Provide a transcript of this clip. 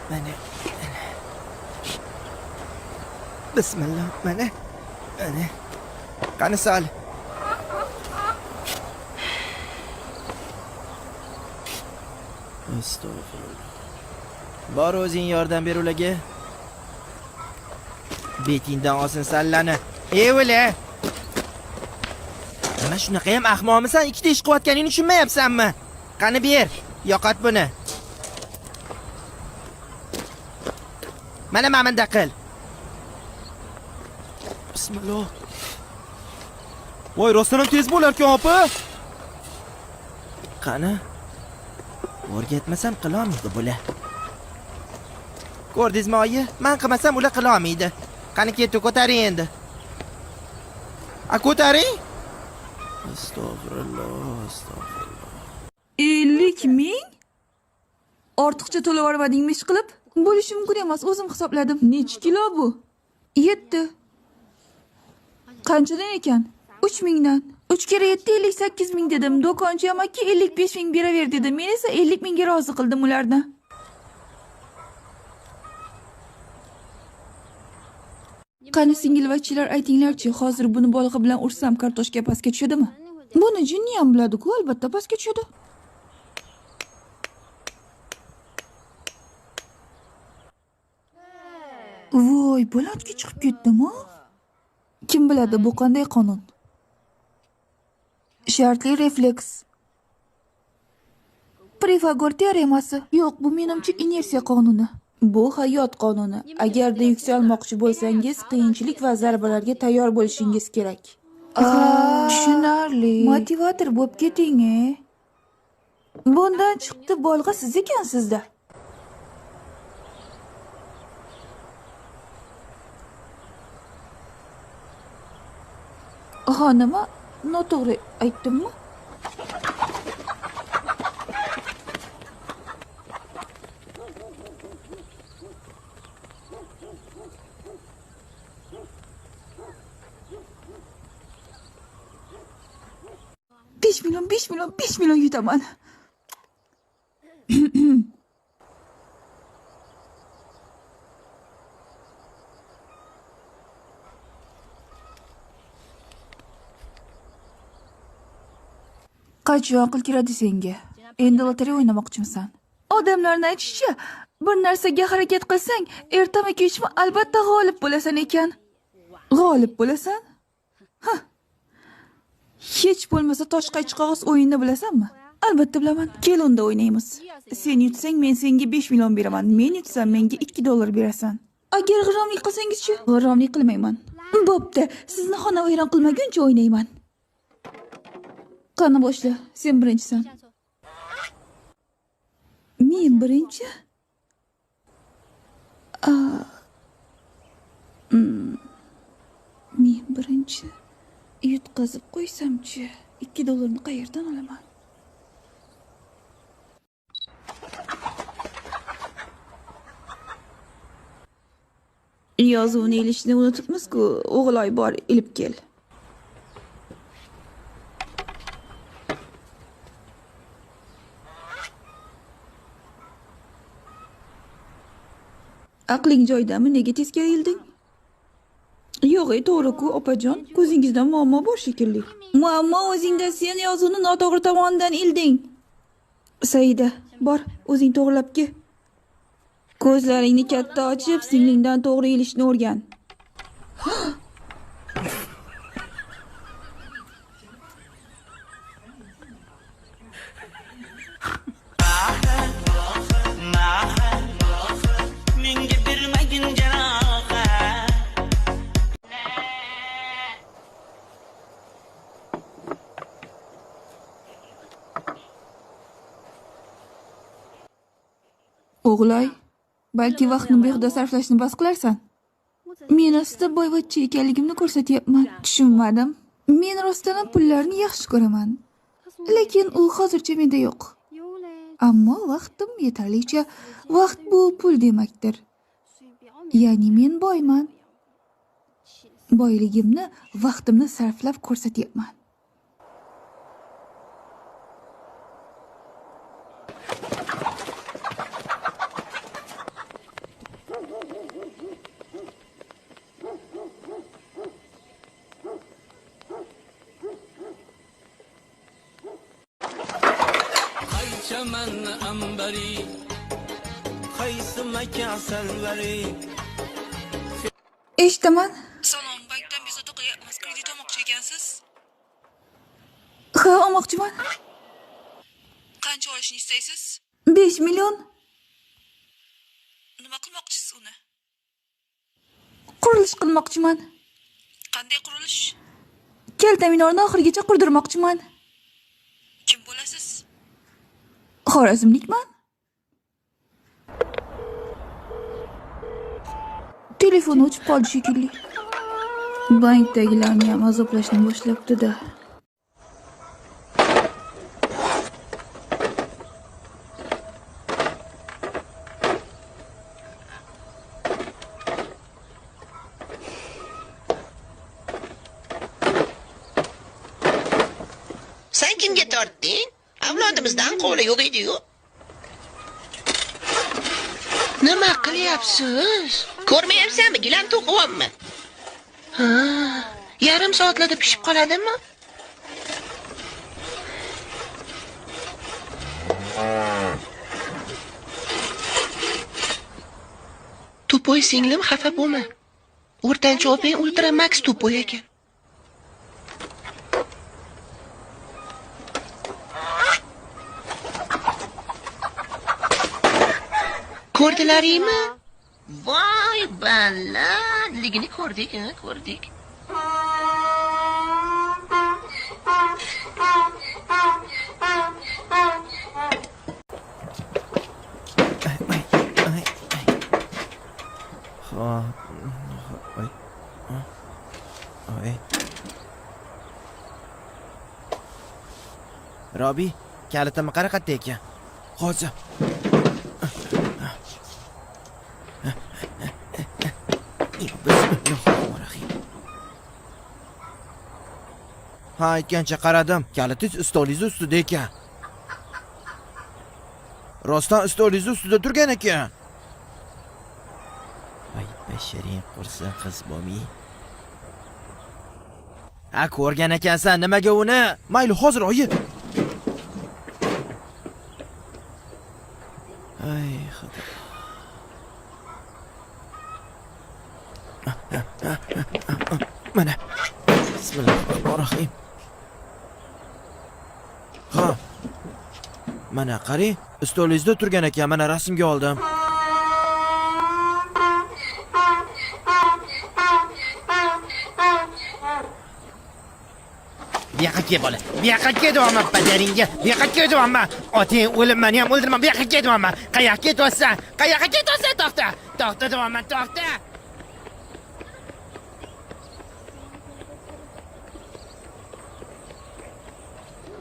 Mana. Bismillah. Mana. Qani sol. Astagfirullah. Bor o'zing yordam ber ularga. Betingdan olsin sallani. Ey o'la. Mana shunaqa ham ahmoqmisan? Ikkita ish qilayotganingni tushunmayapsanmi? Qani ber, yoqat buni. Mana mamanda qil. Bismillah. Voy, rostdan ham tez bo'lar-ku, opa. Qani? O'rgatmasam qila olmaydi bular. Ko'rdingizmi, oyi? Men qilmasam ular qila olmaydi. Qani ketdi, ko'taring endi. Ko'taring. Astagfirullah. 50 ming? Ortiqcha to'lab yubormadingmi ish qilib? Bo'lishi mumkin emas, o'zim hisobladim. Necha kilo bu? 7. Qanchadan ekan? 3 mingdan. 3 kere 7 58 ming dedim. Do'konchi amaki 55 ming beraver dedi. Men esa 50 mingga rozi qildim ularni. Qani singilvachilar, aytinglarchi, hozir buni bolg'a bilan ursam kartoshka pastga tushadimi? Buni jinni ham biladi-ku, albatta pastga tushadi. Voy, bo'latga chiqib ketdimi? Kim biladi, bu qanday qonun? Shartli refleks. Pifagor teoremasi. Yo'q, bu menimcha inersiya qonuni. Bu hayot qonuni. Agarda yuksalmoqchi bo'lsangiz, qiyinchilik va zarbalarga tayyor bo'lishingiz kerak. Tushunarli. Motivator bo'lib keting, Bundan chiqdi bolg'a siz ekansizda. Nima? Noto'g'ri aytdimmi? besh million yutaman. Qachon aql kiradi senga? Endi lotereya o'ynamoqchimisan? Odamlarning aytishicha, bir narsaga harakat qilsang, ertami kechmi albatta g'olib bo'lasan ekan. G'olib bo'lasan? Hech bo'lmasa toshqaychiqog'iz o'yinni bilasanmi? Albatta bilaman. Kel unda o'ynaymiz. Sen yutsang, men senga 5 million beraman. Men yutsam, menga $2 berasan. Agar g'irromlik qilsangiz-chi? G'irromlik qilmayman. Bo'pti, sizni xonavayron qilmaguncha o'ynayman. Qani boshla, sen birinchisan. Men birinchi? Men birinchi. Yutqazib qo'ysam-chi, $2 qayerdan olaman? Yozuvni ilishni unutibmiz-ku, o'g'loy bor, ilib kel. Aqling joyidami? Nega teskari ilding? Yo'q, to'g'ri-ku, opajon. Ko'zingizda muammo bor shekilli. Muammo o'zingda, sen yozuvni noto'g'ri tomonidan ilding. Saida, bor, o'zing to'g'rilab kel. Ko'zlaringni katta ochib, singlingdan to'g'ri ilishni o'rgan. O'g'loy, balki vaqtni behuda sarflashni bas qilarsan. Men aslida boyvachcha ekanligimni ko'rsatyapman. Tushunmadim. Men rostdan pullarni yaxshi ko'raman. Lekin u hozircha menda yo'q. Ammo vaqtim yetarlicha. Vaqt bu pul demakdir. Ya'ni men boyman. Boyligimni vaqtimni sarflab ko'rsatyapman. من انبری qaysi makon salvari eshitaman. Salom, bankdan bezovta qilyapmiz. Kredit olmoqchi ekansiz? Ha, olmoqchiman. Qancha olishni istaysiz? 5 million. Nima qilmoqchisiz uni? Qurilish qilmoqchiman. Qanday qurilish? Kalta minorni oxirigacha qurdirmoqchiman. Kim bo'lasiz? Xorazmlikman. Telefon o'chib qoldi shekilli. Bankdagilarni ham azoblashni boshlabdi-da. Sen kimga tortding? Avlodimizdan qo'li yo'q edi-yu. Nima qilyapsiz? Ko'rmayapsanmi? Gilam to'qiyapman. Ha, yarim soatlarda pishib qoladimi? Tupoy singlim, xafa bo'lma. O'rtancha opang Ultra Max tupoy ekan. Ko'rdilaringmi? Voy balandligini ko'rdik. Robi, kalitimi qara qayerda ekan? Hozir. Bismillahirrohmanirrohim. Ha, aytgancha qaradim. Kalitingiz stolingiz ustida ekan. Rostdan stolingiz ustida turgan ekan. Voy, basharing qursin qiz bo'lmi? Ha, ko'rgan ekansan, nimaga uni? Mayli, hozir oyi. Ay, xudo. Mana. Bismillahirrohmanirrohim. Ha. Mana qarang, stolingizda turgan ekan, mana rasmga oldim. Bu yoqqa kel bola. Bu yoqqa ketyapman padaringga. Bu yoqqa ketyapman. Otang o'lib, meni ham o'ldiraman. Bu yoqqa ketyapman. Qayoqqa ketyapsan? Qayoqqa ketyapsan? To'xta. To'xta deyapman, to'xta.